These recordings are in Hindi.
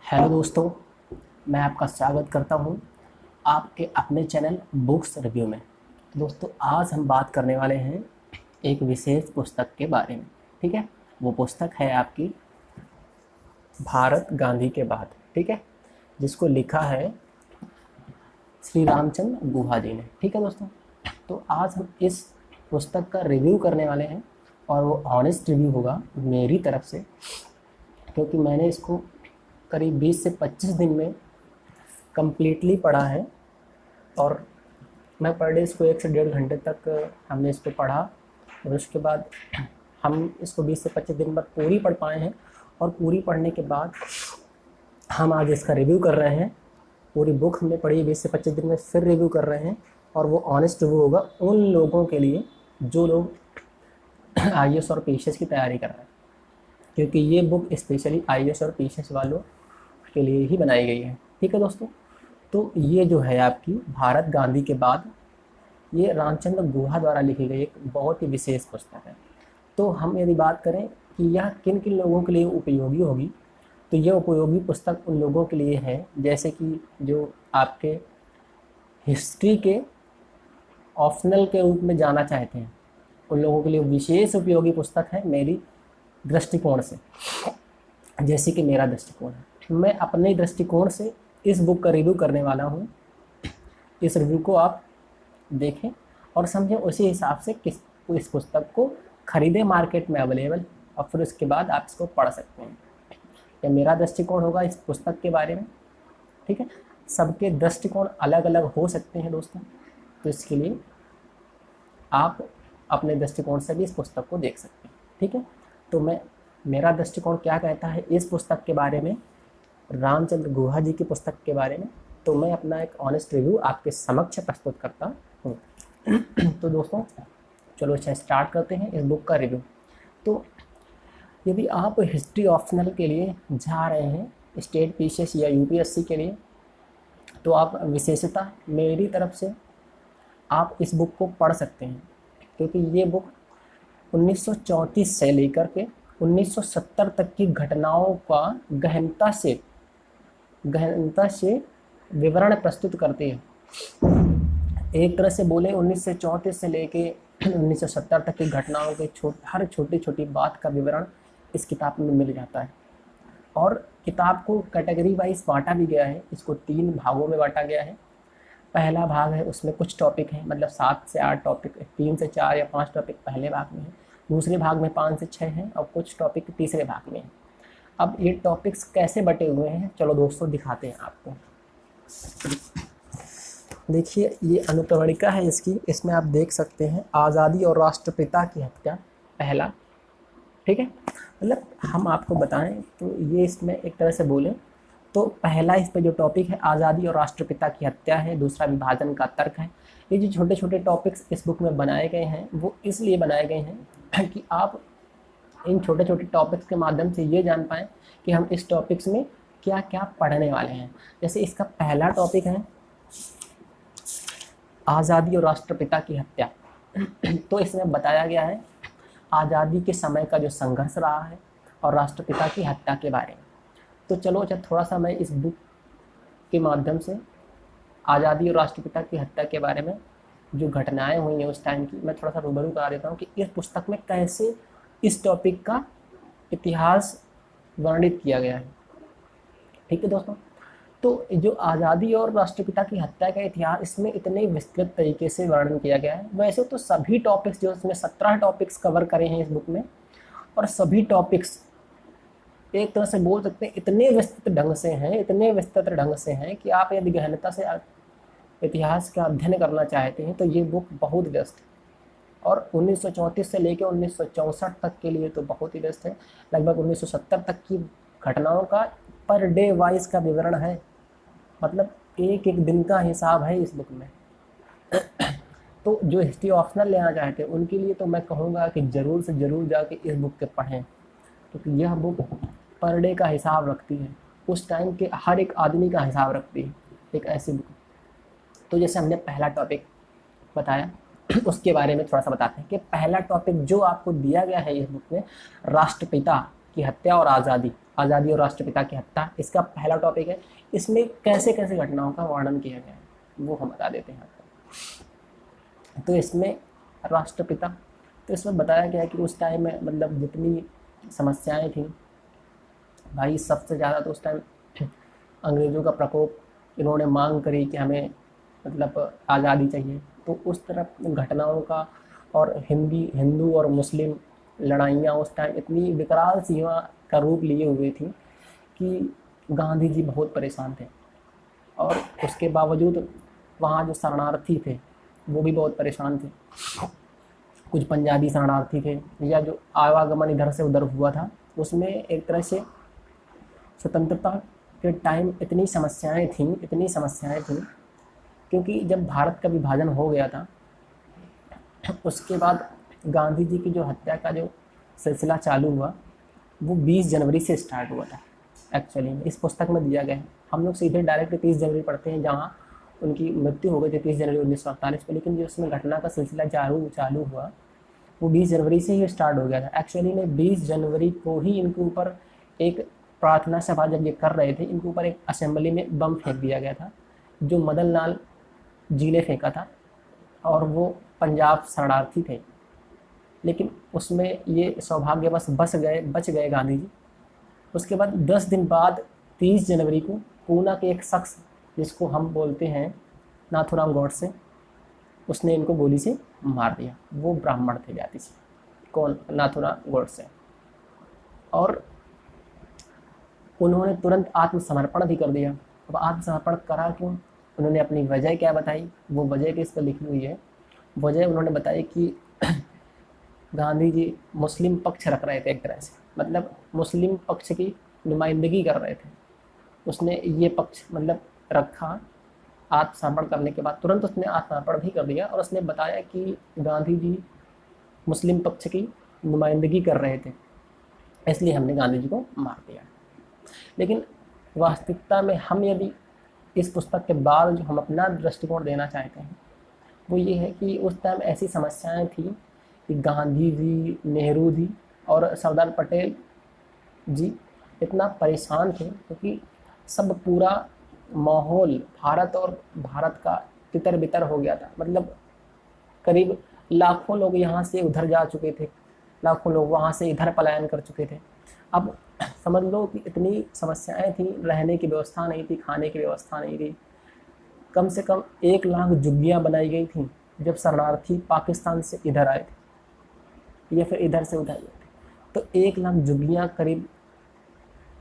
हेलो दोस्तों, मैं आपका स्वागत करता हूं आपके अपने चैनल बुक्स रिव्यू में। दोस्तों, आज हम बात करने वाले हैं एक विशेष पुस्तक के बारे में। ठीक है, वो पुस्तक है आपकी भारत गांधी के बाद। ठीक है, जिसको लिखा है श्री रामचंद्र गुहा जी ने। ठीक है दोस्तों, तो आज हम इस पुस्तक का रिव्यू करने वाले हैं और वो ऑनेस्ट रिव्यू होगा मेरी तरफ से, क्योंकि मैंने इसको करीब 20 से 25 दिन में कम्प्लीटली पढ़ा है। और मैं पर डे इसको 1 से 1.5 घंटे तक हमने इसको पढ़ा, और उसके बाद हम इसको 20 से 25 दिन बाद पूरी पढ़ पाए हैं। और पूरी पढ़ने के बाद हम आज इसका रिव्यू कर रहे हैं। पूरी बुक हमने पढ़ी 20 से 25 दिन में, फिर रिव्यू कर रहे हैं। और वो ऑनेस्ट रिव्यू होगा उन लोगों के लिए जो लोग IAS और PCS की तैयारी कर रहे हैं, क्योंकि ये बुक स्पेशली IAS और PCS वालों के लिए ही बनाई गई है। ठीक है दोस्तों, तो ये जो है आपकी भारत गांधी के बाद, ये रामचंद्र गुहा द्वारा लिखी गई एक बहुत ही विशेष पुस्तक है। तो हम यदि बात करें कि यह किन किन लोगों के लिए उपयोगी होगी, तो यह उपयोगी पुस्तक उन लोगों के लिए है जैसे कि जो आपके हिस्ट्री के ऑप्शनल के रूप में जाना चाहते हैं, उन लोगों के लिए विशेष उपयोगी पुस्तक है मेरी दृष्टिकोण से। जैसे कि मेरा दृष्टिकोण है, मैं अपने दृष्टिकोण से इस बुक का रिव्यू करने वाला हूँ। इस रिव्यू को आप देखें और समझें, उसी हिसाब से इस पुस्तक को खरीदें मार्केट में अवेलेबल, और फिर उसके बाद आप इसको पढ़ सकते हैं। यह मेरा दृष्टिकोण होगा इस पुस्तक के बारे में। ठीक है, सबके दृष्टिकोण अलग अलग हो सकते हैं दोस्तों, तो इसके लिए आप अपने दृष्टिकोण से भी इस पुस्तक को देख सकते हैं। ठीक है, तो मेरा दृष्टिकोण क्या कहता है इस पुस्तक के बारे में, रामचंद्र गुहा जी की पुस्तक के बारे में, तो मैं अपना एक ऑनेस्ट रिव्यू आपके समक्ष प्रस्तुत करता हूँ। तो दोस्तों, चलो अच्छा स्टार्ट करते हैं इस बुक का रिव्यू। तो यदि आप हिस्ट्री ऑप्शनल के लिए जा रहे हैं, स्टेट PCS या UPSC के लिए, तो आप विशेषता मेरी तरफ से आप इस बुक को पढ़ सकते हैं, क्योंकि ये बुक 1934 से लेकर के 1970 तक की घटनाओं का गहनता से विवरण प्रस्तुत करती है। एक तरह से बोले 1934 से लेके 1970 तक की घटनाओं के हर छोटी छोटी बात का विवरण इस किताब में मिल जाता है। और किताब को कैटेगरी वाइज बांटा भी गया है, इसको 3 भागों में बांटा गया है। पहला भाग है, उसमें कुछ टॉपिक हैं, मतलब 7 से 8 टॉपिक, 3 से 4 या 5 टॉपिक पहले भाग में है, दूसरे भाग में 5 से 6 हैं, और कुछ टॉपिक तीसरे भाग में हैं। अब ये टॉपिक्स कैसे बटे हुए हैं, चलो दोस्तों दिखाते हैं आपको। देखिए, ये अनुक्रमणिका है इसकी, इसमें आप देख सकते हैं आज़ादी और राष्ट्रपिता की हत्या पहला। ठीक है, मतलब हम आपको बताएं तो ये इसमें एक तरह से बोलें तो पहला इस पे जो टॉपिक है आज़ादी और राष्ट्रपिता की हत्या है। दूसरा विभाजन का तर्क है। ये जो छोटे छोटे टॉपिक्स इस बुक में बनाए गए हैं, वो इसलिए बनाए गए हैं कि आप इन छोटे छोटे टॉपिक्स के माध्यम से ये जान पाएँ कि हम इस टॉपिक्स में क्या क्या पढ़ने वाले हैं। जैसे इसका पहला टॉपिक है आज़ादी और राष्ट्रपिता की हत्या। तो इसमें बताया गया है आज़ादी के समय का जो संघर्ष रहा है और राष्ट्रपिता की हत्या के बारे में। तो चलो अच्छा, थोड़ा सा मैं इस बुक के माध्यम से आज़ादी और राष्ट्रपिता की हत्या के बारे में जो घटनाएं हुई हैं उस टाइम की, मैं थोड़ा सा रूबरू करा देता हूँ कि इस पुस्तक में कैसे इस टॉपिक का इतिहास वर्णित किया गया है। ठीक है दोस्तों, तो जो आज़ादी और राष्ट्रपिता की हत्या का इतिहास, इसमें इतने विस्तृत तरीके से वर्णन किया गया है। वैसे तो सभी टॉपिक्स जो इसमें 17 टॉपिक्स कवर करे हैं इस बुक में, और सभी टॉपिक्स एक तरह से बोल सकते हैं इतने विस्तृत ढंग से हैं कि आप यदि गहनता से इतिहास का अध्ययन करना चाहते हैं तो ये बुक बहुत व्यस्त है। और 1934 से लेकर 1964 तक के लिए तो बहुत ही व्यस्त है। लगभग 1970 तक की घटनाओं का पर डे वाइज का विवरण है, मतलब एक एक दिन का हिसाब है इस बुक में। तो जो हिस्ट्री ऑप्शनल लेना चाहते हैं उनके लिए तो मैं कहूँगा कि ज़रूर से ज़रूर जाके इस बुक के पढ़ें, क्योंकि यह बुक पर डे का हिसाब रखती है, उस टाइम के हर एक आदमी का हिसाब रखती है, एक ऐसी बुक। तो जैसे हमने पहला टॉपिक बताया, उसके बारे में थोड़ा सा बताते हैं कि पहला टॉपिक जो आपको दिया गया है इस बुक में, राष्ट्रपिता की हत्या और आज़ादी, आज़ादी और राष्ट्रपिता की हत्या, इसका पहला टॉपिक है। इसमें कैसे कैसे घटनाओं का वर्णन किया गया है वो हम बता देते हैं आपको। तो इसमें राष्ट्रपिता, तो इसमें बताया गया है कि उस टाइम में मतलब जितनी समस्याएं थी भाई, सबसे ज़्यादा तो उस टाइम अंग्रेज़ों का प्रकोप, इन्होंने मांग करी कि हमें मतलब आज़ादी चाहिए। तो उस तरह घटनाओं का, और हिंदू और मुस्लिम लड़ाइयाँ उस टाइम इतनी विकराल सीमा का रूप लिए हुए थी कि गांधी जी बहुत परेशान थे। और उसके बावजूद वहाँ जो शरणार्थी थे वो भी बहुत परेशान थे। कुछ पंजाबी शरणार्थी थे, या जो आवागमन इधर से उधर हुआ था, उसमें एक तरह से स्वतंत्रता के टाइम इतनी समस्याएं थीं, क्योंकि जब भारत का विभाजन हो गया था उसके बाद गांधी जी की जो हत्या का जो सिलसिला चालू हुआ वो 20 जनवरी से स्टार्ट हुआ था। एक्चुअली में इस पुस्तक में दिया गया है, हम लोग सीधे डायरेक्ट 30 जनवरी पढ़ते हैं जहाँ उनकी मृत्यु हो गई थी 30 जनवरी 1948 को, लेकिन जो उसमें घटना का सिलसिला चालू हुआ वो 20 जनवरी से ही स्टार्ट हो गया था। एक्चुअली में 20 जनवरी को ही इनके ऊपर एक प्रार्थना सभा जब ये कर रहे थे, इनके ऊपर एक असेंबली में बम फेंक दिया गया था जो मदन लाल जी ने फेंका था, और वो पंजाब शरणार्थी थे। लेकिन उसमें ये सौभाग्यवश बच गए गांधी जी। उसके बाद 10 दिन बाद 30 जनवरी को पूना के एक शख्स जिसको हम बोलते हैं नाथूराम गॉडसे, उसने इनको गोली से मार दिया। वो ब्राह्मण थे जाति से, कौन? नाथूराम गॉडसे। और उन्होंने तुरंत आत्मसमर्पण भी कर दिया। अब आत्मसमर्पण करा क्यों? उन्होंने अपनी वजह क्या बताई, वो वजह किस पर लिखी हुई है। वजह उन्होंने बताई कि गांधी जी मुस्लिम पक्ष रख रहे थे, एक तरह से मतलब मुस्लिम पक्ष की नुमाइंदगी कर रहे थे। उसने ये पक्ष मतलब रखा। आत्मसमर्पण करने के बाद तुरंत उसने आत्मसमर्पण भी कर दिया, और उसने बताया कि गांधी जी मुस्लिम पक्ष की नुमाइंदगी कर रहे थे, इसलिए हमने गांधी जी को मार दिया। लेकिन वास्तविकता में हम यदि इस पुस्तक के बाद जो हम अपना दृष्टिकोण देना चाहते हैं वो ये है कि उस टाइम ऐसी समस्याएं थी कि गांधी जी, नेहरू जी और सरदार पटेल जी इतना परेशान थे, क्योंकि सब पूरा माहौल भारत का तितर बितर हो गया था। मतलब करीब लाखों लोग यहाँ से उधर जा चुके थे, लाखों लोग वहाँ से इधर पलायन कर चुके थे। अब समझ लो कि इतनी समस्याएं थी, रहने की व्यवस्था नहीं थी, खाने की व्यवस्था नहीं थी। कम से कम 1 लाख झुग्गियाँ बनाई गई थी जब शरणार्थी पाकिस्तान से इधर आए थे या फिर इधर से उधर गए थे। तो 1 लाख झुग्गियाँ करीब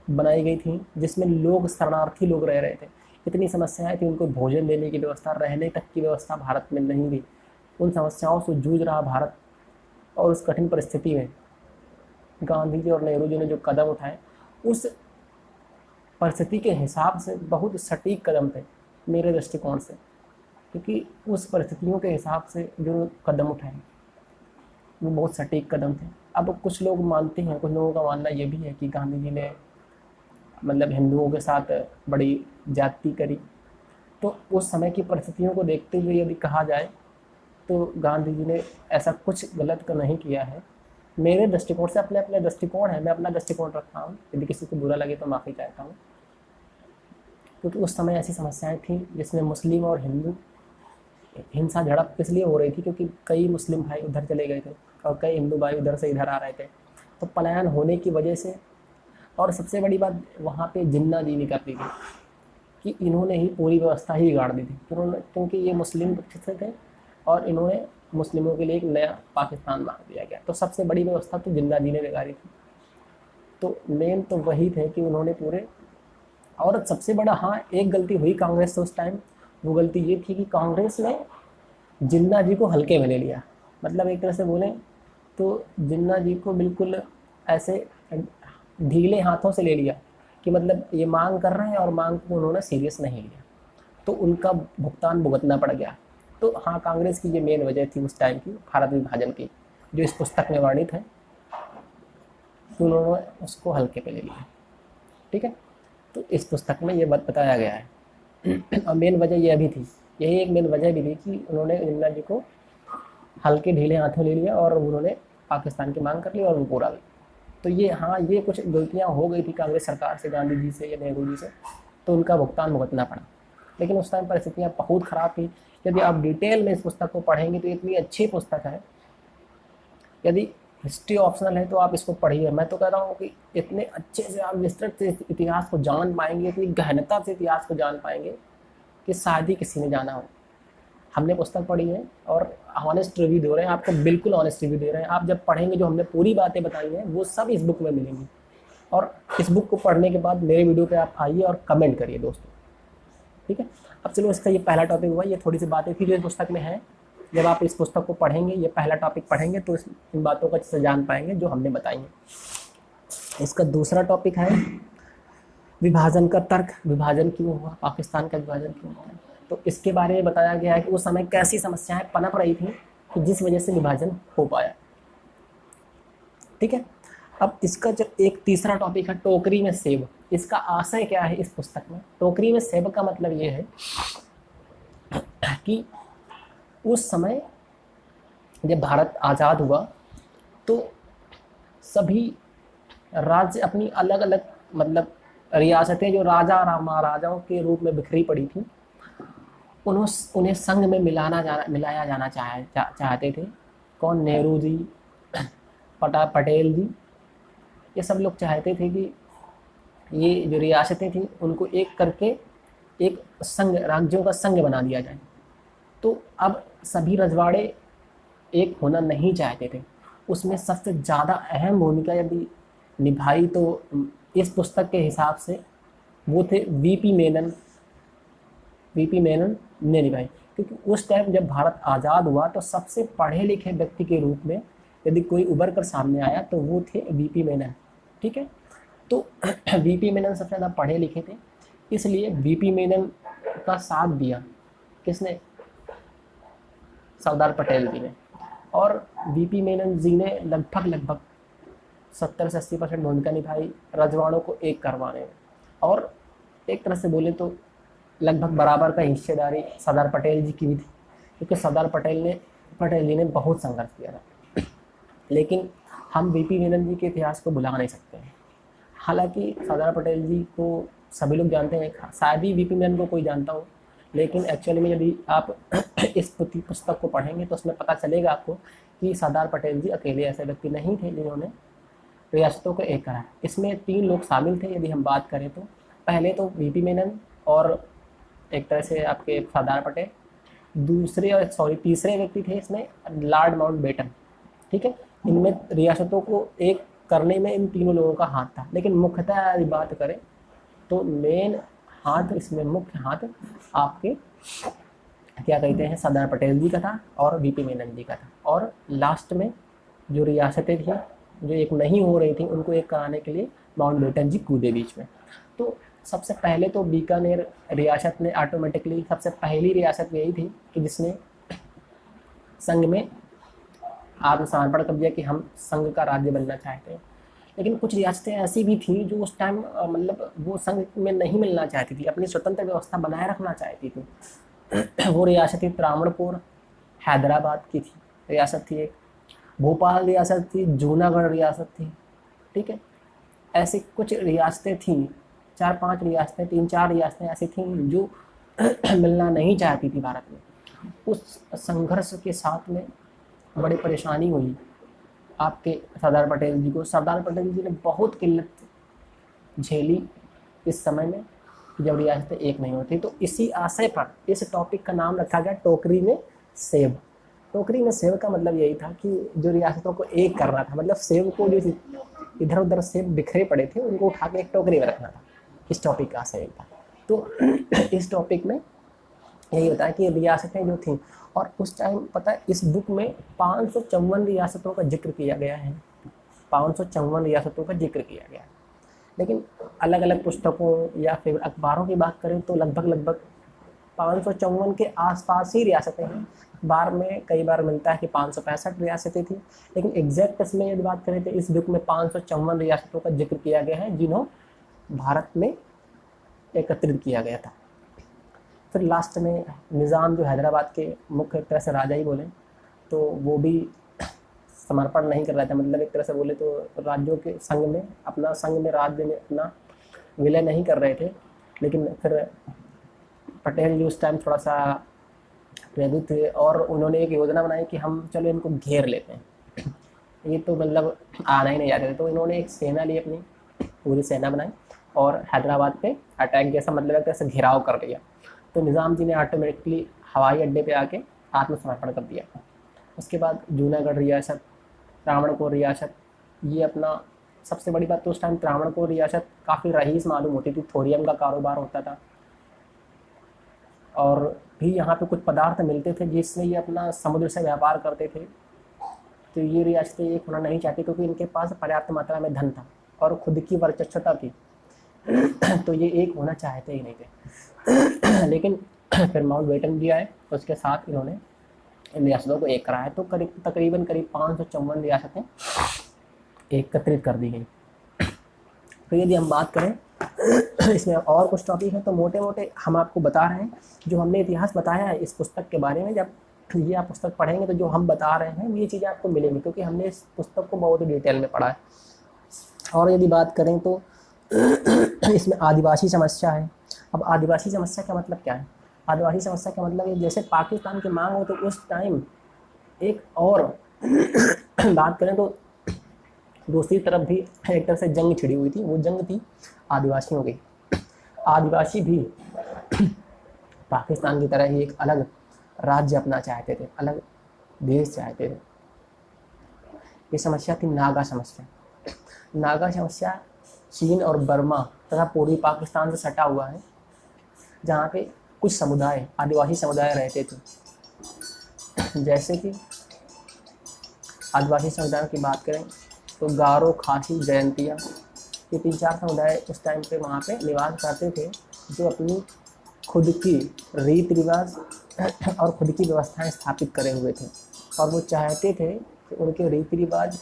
बनाई गई थी जिसमें लोग, शरणार्थी लोग रह रहे थे। इतनी समस्याएं थी, उनको भोजन देने की व्यवस्था, रहने तक की व्यवस्था भारत में नहीं थी। उन समस्याओं से जूझ रहा भारत, और उस कठिन परिस्थिति में गांधी जी और नेहरू जी ने जो कदम उठाए उस परिस्थिति के हिसाब से बहुत सटीक कदम थे मेरे दृष्टिकोण से, क्योंकि उस परिस्थितियों के हिसाब से जो कदम उठाए वो बहुत सटीक कदम थे। अब कुछ लोग मानते हैं, कुछ लोगों का मानना ये भी है कि गांधी जी ने मतलब हिंदुओं के साथ बड़ी ज्यादती करी। तो उस समय की परिस्थितियों को देखते हुए यदि कहा जाए तो गांधी जी ने ऐसा कुछ गलत नहीं किया है। मेरे दृष्टिकोण से, अपने अपने दृष्टिकोण है, मैं अपना दृष्टिकोण रखता हूँ, यदि किसी को बुरा लगे तो माफ़ी चाहता हूँ। क्योंकि उस समय ऐसी समस्याएं थी जिसमें मुस्लिम और हिंदू हिंसा झड़प इसलिए हो रही थी क्योंकि कई मुस्लिम भाई उधर चले गए थे और कई हिंदू भाई उधर से इधर आ रहे थे। तो पलायन होने की वजह से, और सबसे बड़ी बात वहाँ पे जिन्ना जी ने कर दी थी कि इन्होंने ही पूरी व्यवस्था ही बिगाड़ दी थी, क्योंकि ये मुस्लिम पक्ष से थे और इन्होंने मुस्लिमों के लिए एक नया पाकिस्तान मांग दिया गया। तो सबसे बड़ी व्यवस्था तो जिन्ना जी ने बिगाड़ी थी। तो मेन तो वही थे कि उन्होंने पूरे, और सबसे बड़ा, हाँ एक गलती हुई कांग्रेस से उस टाइम, वो गलती ये थी कि कांग्रेस ने जिन्ना जी को हल्के में ले लिया। मतलब एक तरह से बोलें तो जिन्ना जी को बिल्कुल ऐसे ढीले हाथों से ले लिया कि मतलब ये मांग कर रहे हैं और मांग को उन्होंने सीरियस नहीं लिया, तो उनका भुगतान भुगतना पड़ गया। तो हाँ, कांग्रेस की ये मेन वजह थी उस टाइम की भारत विभाजन की, जो इस पुस्तक में वर्णित है, तो उन्होंने उसको हल्के पे ले लिया। ठीक है, तो इस पुस्तक में ये बात बताया गया है। और मेन वजह ये अभी थी, यही एक मेन वजह भी थी कि उन्होंने जिन्ना जी को हल्के ढीले हाथों ले लिया और उन्होंने पाकिस्तान की मांग कर ली और वो पूरा गई। तो ये हाँ, ये कुछ गलतियाँ हो गई थी कांग्रेस सरकार से, गांधी जी से या नेहरू जी से, तो उनका भुगतान भुगतना पड़ा। लेकिन उस टाइम परिस्थितियाँ बहुत ख़राब थी। यदि आप डिटेल में इस पुस्तक को पढ़ेंगे तो इतनी अच्छी पुस्तक है। यदि हिस्ट्री ऑप्शनल है तो आप इसको पढ़िए। मैं तो कह रहा हूँ कि इतने अच्छे से आप विस्तृत से इतिहास को जान पाएंगे, इतनी गहनता से इतिहास को जान पाएंगे कि शायद ही किसी ने जाना हो। हमने पुस्तक पढ़ी है और ऑनेस्ट रिव्यू दे रहे हैं आपको, बिल्कुल ऑनेस्ट रिव्यू दे रहे हैं। आप जब पढ़ेंगे जो हमने पूरी बातें बताई हैं वो सब इस बुक में मिलेंगी। और इस बुक को पढ़ने के बाद मेरे वीडियो पे आप आइए और कमेंट करिए दोस्तों, ठीक है। अब चलो, इसका ये पहला टॉपिक हुआ, ये थोड़ी सी बातें थी जो इस पुस्तक में है। जब आप इस पुस्तक को पढ़ेंगे, ये पहला टॉपिक पढ़ेंगे, तो इन बातों को अच्छे से जान पाएंगे जो हमने बताई हैं। इसका दूसरा टॉपिक है विभाजन का तर्क। विभाजन क्यों हुआ, पाकिस्तान का विभाजन क्यों हुआ, तो इसके बारे में बताया गया है कि उस समय कैसी समस्याएं पनप रही थी कि जिस वजह से विभाजन हो पाया, ठीक है। अब इसका जो एक तीसरा टॉपिक है टोकरी में सेब। इसका आशय क्या है इस पुस्तक में? टोकरी में सेब का मतलब ये है कि उस समय जब भारत आज़ाद हुआ तो सभी राज्य अपनी अलग अलग मतलब रियासतें जो राजा महाराजाओं के रूप में बिखरी पड़ी थी, उन्हें संघ में मिलाया जाना चाहते थे। कौन? नेहरू जी, पटेल जी, ये सब लोग चाहते थे कि ये जो रियासतें थी उनको एक करके एक संघ, राज्यों का संघ बना दिया जाए। तो अब सभी रजवाड़े एक होना नहीं चाहते थे। उसमें सबसे ज़्यादा अहम भूमिका यदि निभाई तो इस पुस्तक के हिसाब से वो थे वीपी मेनन ने निभाई। क्योंकि उस टाइम जब भारत आज़ाद हुआ तो सबसे पढ़े लिखे व्यक्ति के रूप में यदि कोई उभर कर सामने आया तो वो थे वीपी मेनन, ठीक है। तो वीपी मेनन सबसे ज़्यादा पढ़े लिखे थे, इसलिए वीपी मेनन का साथ दिया किसने? सरदार पटेल जी ने। और वीपी मेनन जी ने लगभग 70 से 80% भूमिका निभाई रजवाड़ों को एक करवाने में। और एक तरह से बोले तो लगभग बराबर का हिस्सेदारी सरदार पटेल जी की भी थी, क्योंकि सरदार पटेल जी ने बहुत संघर्ष किया था। लेकिन हम वीपी मेनन जी के इतिहास को भुला नहीं सकते हैं। हालांकि सरदार पटेल जी को सभी लोग जानते हैं, शायद ही वीपी मेनन को कोई जानता हो, लेकिन एक्चुअली में यदि आप इस पुस्तक को पढ़ेंगे तो उसमें पता चलेगा आपको कि सरदार पटेल जी अकेले ऐसे व्यक्ति नहीं थे जिन्होंने रियासतों को एक करा। इसमें 3 लोग शामिल थे यदि हम बात करें तो। पहले तो वीपी मेनन और एक तरह से आपके सरदार पटेल, तीसरे व्यक्ति थे इसमें लॉर्ड माउंटबेटन, ठीक है। इनमें रियासतों को एक करने में इन तीनों लोगों का हाथ था। लेकिन मुख्यतः यदि बात करें तो मेन हाथ, इसमें मुख्य हाथ आपके क्या कहते हैं सरदार पटेल जी का था और वीपी मेनन जी का था। और लास्ट में जो रियासतें थी जो एक नहीं हो रही थी उनको एक कराने के लिए माउंटबेटन जी कूदे बीच में। तो सबसे पहले तो बीकानेर रियासत ने ऑटोमेटिकली, सबसे पहली रियासत यही थी कि जिसने संघ में आत्मसमर्पण कर दिया कि हम संघ का राज्य बनना चाहते हैं। लेकिन कुछ रियासतें ऐसी भी थी जो उस टाइम मतलब वो संघ में नहीं मिलना चाहती थी, अपनी स्वतंत्र व्यवस्था बनाए रखना चाहती थी। वो रियासतें त्रावणकोर हैदराबाद की थी, रियासत थी एक, भोपाल रियासत थी, जूनागढ़ रियासत थी, ठीक है। ऐसी कुछ रियासतें थीं, 4-5 रियासतें, 3-4 रियासतें ऐसी थीं जो मिलना नहीं चाहती थी भारत में। उस संघर्ष के साथ में बड़ी परेशानी हुई आपके सरदार पटेल जी को। सरदार पटेल जी ने बहुत किल्लत झेली इस समय में जब रियासतें एक नहीं होती। तो इसी आशय पर इस टॉपिक का नाम रखा गया टोकरी में सेब। टोकरी में सेब का मतलब यही था कि जो रियासतों को एक करना था, मतलब सेब को जो इधर उधर सेब बिखरे पड़े थे उनको उठा के एक टोकरी में रखना था, इस टॉपिक का आशय था। तो इस टॉपिक में यही होता है कि रियासतें जो थीं, और उस टाइम पता है इस बुक में 554 रियासतों का जिक्र किया गया है, 554 रियासतों का जिक्र किया गया है। लेकिन अलग अलग पुस्तकों या फिर अखबारों की बात करें तो लगभग 554 के आसपास ही रियासतें हैं। अखबार में कई बार मिलता है कि 565 रियासतें थी, लेकिन एग्जैक्ट इसमें यदि बात करें तो इस बुक में 554 रियासतों का जिक्र किया गया है जिन्होंने भारत में एकत्रित किया गया था। फिर लास्ट में निज़ाम जो हैदराबाद के मुख्य तरह से राजा ही बोले तो वो भी समर्पण नहीं कर रहे थे, मतलब एक तरह से बोले तो राज्यों के संघ में अपना संघ में राज्य में अपना विलय नहीं कर रहे थे। लेकिन फिर पटेल जी उस टाइम थोड़ा सा प्रेरित थे और उन्होंने एक योजना बनाई कि हम चलो इनको घेर लेते हैं। ये तो मतलब आना ही नहीं चाहते थे, तो इन्होंने एक सेना ली, अपनी पूरी सेना बनाई और हैदराबाद पे अटैक जैसा, मतलब एक तरह से घेराव कर लिया। तो निज़ाम जी ने ऑटोमेटिकली हवाई अड्डे पे आके आत्मसमर्पण कर दिया। उसके बाद जूनागढ़ रियासत, त्रावणकोर रियासत, ये अपना सबसे बड़ी बात तो उस टाइम त्रावणकोर रियासत काफ़ी रईस मालूम होती थी, थोरियम का कारोबार होता था और भी यहाँ पे कुछ पदार्थ मिलते थे जिसमें ये अपना समुद्र से व्यापार करते थे। तो ये रियासतें एक होना नहीं चाहती क्योंकि इनके पास पर्याप्त मात्रा में धन था और खुद की वर्चस्वता थी। तो ये एक होना चाहते ही नहीं थे। लेकिन फिर माउंट बेटन भी आए, उसके साथ इन्होंने इन रियासतों को एक कराया, तो तकरीबन 554 रियासतें एकत्रित कर दी गई। तो यदि हम बात करें इसमें और कुछ टॉपिक है तो मोटे मोटे हम आपको बता रहे हैं, जो हमने इतिहास बताया है इस पुस्तक के बारे में। जब ये आप पुस्तक पढ़ेंगे तो जो हम बता रहे हैं ये चीज़ें आपको मिलेंगी, क्योंकि हमने इस पुस्तक को बहुत ही डिटेल में पढ़ा है। और यदि बात करें तो इसमें आदिवासी समस्या है। अब आदिवासी समस्या का मतलब क्या है? आदिवासी समस्या का मतलब ये जैसे पाकिस्तान की मांग हो तो उस टाइम एक और बात करें तो दूसरी तरफ भी एक तरह से जंग छिड़ी हुई थी, वो जंग थी आदिवासियों की। आदिवासी भी पाकिस्तान की तरह ही एक अलग राज्य अपना चाहते थे, अलग देश चाहते थे। ये समस्या थी नागा समस्या। नागा समस्या चीन और बर्मा तथा पूर्वी पाकिस्तान से सटा हुआ है, जहाँ पे कुछ समुदाय, आदिवासी समुदाय रहते थे। जैसे कि आदिवासी समुदायों की बात करें तो गारो, खासी, जयंतिया, ये 3-4 समुदाय उस टाइम पे वहाँ पे निवास करते थे, जो अपनी खुद की रीति रिवाज और खुद की व्यवस्थाएं स्थापित करे हुए थे और वो चाहते थे कि उनके रीति रिवाज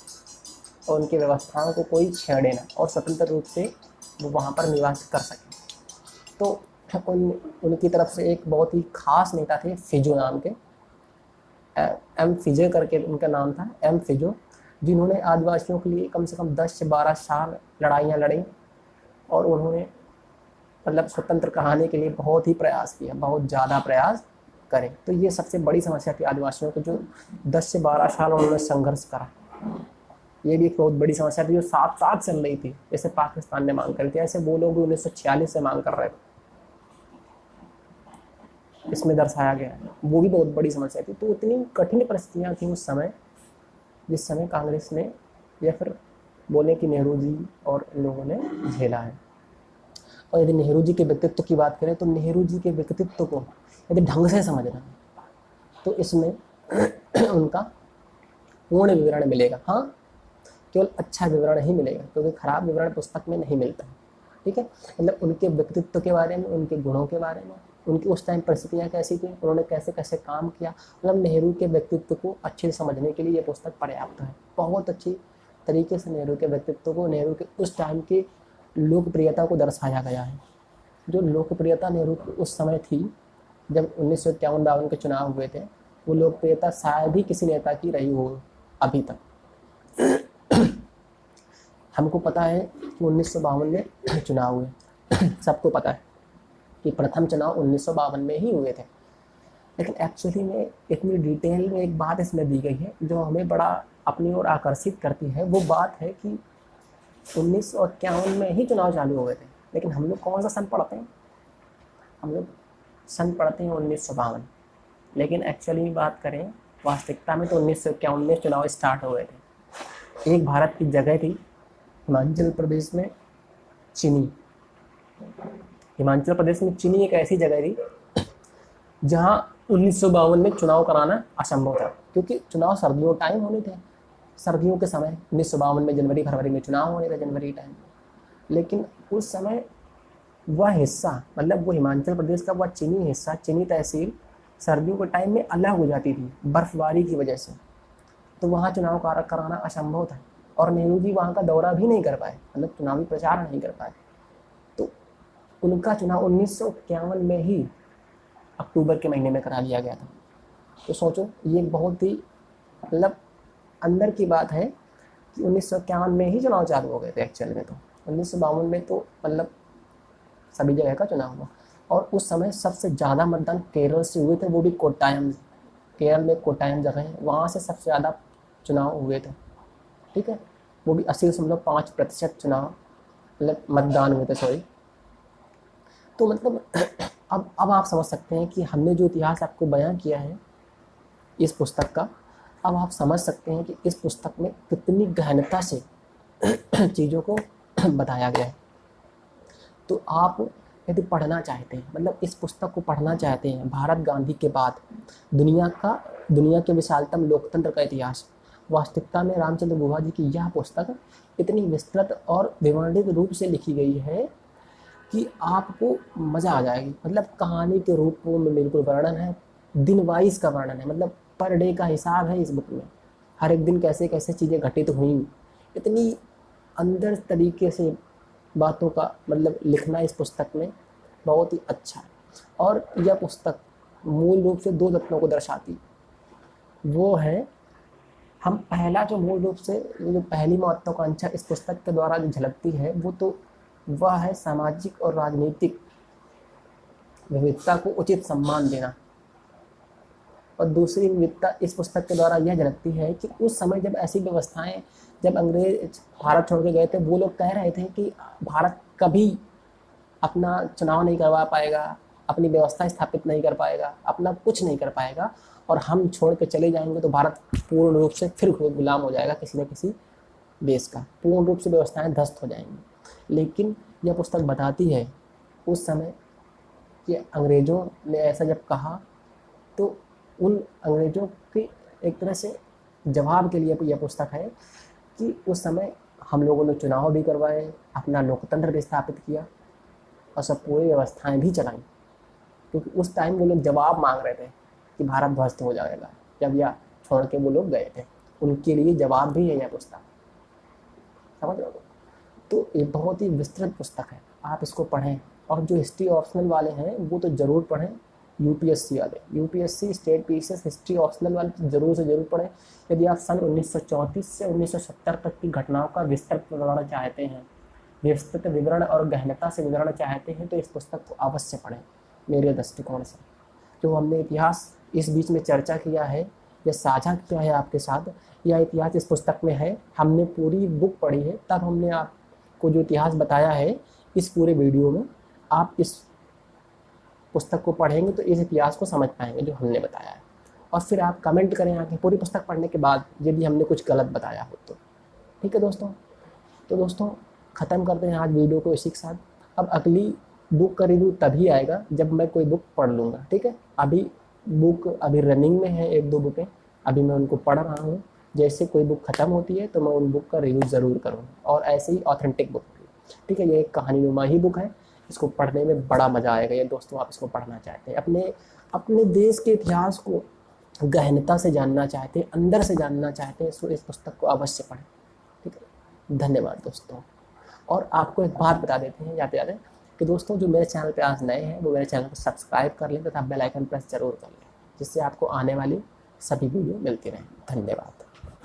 और उनकी व्यवस्थाओं को कोई छेड़े ना और स्वतंत्र रूप से वो वहाँ पर निवास कर सकें। तो उनकी तरफ से एक बहुत ही खास नेता थे फिजो नाम के, एम फिजो करके उनका नाम था, एम फिजो, जिन्होंने आदिवासियों के लिए कम से कम 10 से 12 साल लड़ाइयाँ लड़ी और उन्होंने मतलब स्वतंत्र कराने के लिए बहुत ही प्रयास किया, बहुत ज़्यादा प्रयास करे। तो ये सबसे बड़ी समस्या थी आदिवासियों को, जो 10 से 12 साल उन्होंने संघर्ष करा। ये भी एक बहुत बड़ी समस्या थी जो साथ साथ चल रही थी, जैसे पाकिस्तान ने मांग करी थी, ऐसे वो लोग भी 1946 से मांग कर रहे थे, इसमें दर्शाया गया है। वो भी बहुत बड़ी समस्या थी। तो इतनी कठिन परिस्थितियाँ थी उस समय, जिस समय कांग्रेस ने या फिर बोले कि नेहरू जी और इन लोगों ने झेला है। और यदि नेहरू जी के व्यक्तित्व की बात करें तो नेहरू जी के व्यक्तित्व को यदि ढंग से समझना है तो इसमें उनका पूर्ण विवरण मिलेगा। हाँ, केवल अच्छा विवरण ही मिलेगा, क्योंकि खराब विवरण पुस्तक में नहीं मिलता है। ठीक है, मतलब उनके व्यक्तित्व के बारे में, उनके गुणों के बारे में, उनकी उस टाइम परिस्थितियाँ कैसी थी, उन्होंने कैसे कैसे काम किया, मतलब नेहरू के व्यक्तित्व को अच्छे से समझने के लिए ये पुस्तक पर्याप्त है। बहुत अच्छी तरीके से नेहरू के व्यक्तित्व को, नेहरू के उस टाइम की लोकप्रियता को दर्शाया गया है। जो लोकप्रियता नेहरू की उस समय थी जब 1951-52 के चुनाव हुए थे, वो लोकप्रियता शायद ही किसी नेता की रही हो अभी तक। हमको पता है कि 1952 में चुनाव हुए, सबको पता है कि प्रथम चुनाव 1952 में ही हुए थे। लेकिन एक्चुअली में इतनी डिटेल में एक बात इसमें दी गई है जो हमें बड़ा अपनी ओर आकर्षित करती है। वो बात है कि 1951 में ही चुनाव चालू हुए थे, लेकिन हम लोग कौन सा सन पढ़ते हैं? हम लोग सन पढ़ते हैं 1952, लेकिन एक्चुअली बात करें वास्तविकता में तो 1951 में चुनाव स्टार्ट हुए थे। एक भारत की जगह थी हिमाचल प्रदेश में चिनी। हिमाचल प्रदेश में चिनी एक ऐसी जगह थी जहां 1952 में चुनाव कराना असंभव था, क्योंकि चुनाव सर्दियों टाइम होने थे, सर्दियों के समय 1952 में जनवरी फरवरी में चुनाव होने थे, जनवरी टाइम। लेकिन उस समय वह हिस्सा, मतलब वो हिमाचल प्रदेश का वह चीनी हिस्सा, चीनी तहसील सर्दियों के टाइम में अलग हो जाती थी बर्फबारी की वजह से, तो वहाँ चुनाव कराना असंभव था और नेहरू जी वहाँ का दौरा भी नहीं कर पाए, मतलब चुनावी प्रचार नहीं कर पाए। तो उनका चुनाव 1951 में ही अक्टूबर के महीने में करा लिया गया था। तो सोचो, ये बहुत ही मतलब अंदर की बात है कि 1951 में ही चुनाव चालू हो गए थे एक्चुअल में। तो 1952 में तो मतलब सभी जगह का चुनाव हुआ, और उस समय सबसे ज़्यादा मतदान केरल से हुए थे, वो भी कोट्टायम। केरल में कोट्टायम जगह है, वहाँ से सबसे ज़्यादा चुनाव हुए थे, ठीक है। वो भी 80.5% चुनाव मतलब मतदान हुए थे, सॉरी। तो मतलब अब आप समझ सकते हैं कि हमने जो इतिहास आपको बयां किया है इस पुस्तक का, अब आप समझ सकते हैं कि इस पुस्तक में कितनी गहनता से चीज़ों को बताया गया है। तो आप यदि पढ़ना चाहते हैं, मतलब इस पुस्तक को पढ़ना चाहते हैं, भारत गांधी के बाद दुनिया के विशालतम लोकतंत्र का इतिहास, वास्तविकता में रामचंद्र गुहा जी की यह पुस्तक इतनी विस्तृत और विवर्णित रूप से लिखी गई है कि आपको मज़ा आ जाएगी। मतलब कहानी के रूप में बिल्कुल वर्णन है, दिन वाइज का वर्णन है, मतलब पर डे का हिसाब है इस बुक में। हर एक दिन कैसे कैसे चीज़ें घटित हुई, इतनी अंदर तरीके से बातों का मतलब लिखना इस पुस्तक में बहुत ही अच्छा है। और यह पुस्तक मूल रूप से 2 तत्वों को दर्शाती, वो है हम पहला जो मूल रूप से जो पहली महत्वाकांक्षा इस पुस्तक के द्वारा जो झलकती है वह है सामाजिक और राजनीतिक विविधता को उचित सम्मान देना। और दूसरी विविधता इस पुस्तक के द्वारा यह झलकती है कि उस समय जब ऐसी व्यवस्थाएं, जब अंग्रेज भारत छोड़ के गए थे, वो लोग कह रहे थे कि भारत कभी अपना चुनाव नहीं करवा पाएगा, अपनी व्यवस्था स्थापित नहीं कर पाएगा, अपना कुछ नहीं कर पाएगा, और हम छोड़ के चले जाएंगे तो भारत पूर्ण रूप से फिर गुलाम हो जाएगा किसी न किसी देश का, पूर्ण रूप से व्यवस्थाएं ध्वस्त हो जाएंगी। लेकिन यह पुस्तक बताती है उस समय कि अंग्रेज़ों ने ऐसा जब कहा तो उन अंग्रेज़ों के एक तरह से जवाब के लिए यह पुस्तक है कि उस समय हम लोगों ने चुनाव भी करवाए, अपना लोकतंत्र भी स्थापित किया और सब पूरी व्यवस्थाएं भी चलाई, क्योंकि उस टाइम वो लोग जवाब मांग रहे थे कि भारत ध्वस्त हो जाएगा जब यह छोड़ के वो लोग गए थे। उनके लिए जवाब भी है यह पुस्तक, समझ रहे हो। तो ये बहुत ही विस्तृत पुस्तक है, आप इसको पढ़ें। और जो हिस्ट्री ऑप्शनल वाले हैं वो तो ज़रूर पढ़ें, यूपीएससी वाले, UPSC state PCS history optional वाले तो ज़रूर से ज़रूर पढ़ें। यदि आप सन 1934 से 1970 तक की घटनाओं का विस्तृत विवरण चाहते हैं, विस्तृत विवरण और गहनता से विवरण चाहते हैं, तो इस पुस्तक को अवश्य पढ़ें मेरे दृष्टिकोण से। जो हमने इतिहास इस बीच में चर्चा किया है या साझा किया है आपके साथ, यह इतिहास इस पुस्तक में है। हमने पूरी बुक पढ़ी है, तब हमने आपको जो इतिहास बताया है इस पूरे वीडियो में, आप इस पुस्तक को पढ़ेंगे तो इस इतिहास को समझ पाएंगे जो हमने बताया है। और फिर आप कमेंट करें आगे पूरी पुस्तक पढ़ने के बाद यदि हमने कुछ गलत बताया हो तो। ठीक है दोस्तों, तो दोस्तों ख़त्म करते हैं आज वीडियो को इसी के साथ। अब अगली बुक का रिव्यू तभी आएगा जब मैं कोई बुक पढ़ लूँगा, ठीक है। अभी बुक अभी रनिंग में है, 1-2 बुकें अभी मैं उनको पढ़ रहा हूँ। जैसे कोई बुक ख़त्म होती है तो मैं उन बुक का रिव्यू ज़रूर करूँगा, और ऐसे ही ऑथेंटिक बुक, ठीक है। ये एक कहानीनुमा ही बुक है, इसको पढ़ने में बड़ा मज़ा आएगा। ये दोस्तों आप इसको पढ़ना चाहते हैं, अपने देश के इतिहास को गहनता से जानना चाहते हैं, अंदर से जानना चाहते हैं, तो इस पुस्तक को अवश्य पढ़ें, ठीक है। धन्यवाद दोस्तों। और आपको एक बात बता देते हैं जाते जाते कि दोस्तों जो मेरे चैनल पे आज नए हैं वो मेरे चैनल को सब्सक्राइब कर लें तथा बेल आइकन प्रेस जरूर कर लें, जिससे आपको आने वाली सभी वीडियो मिलती रहें। धन्यवाद।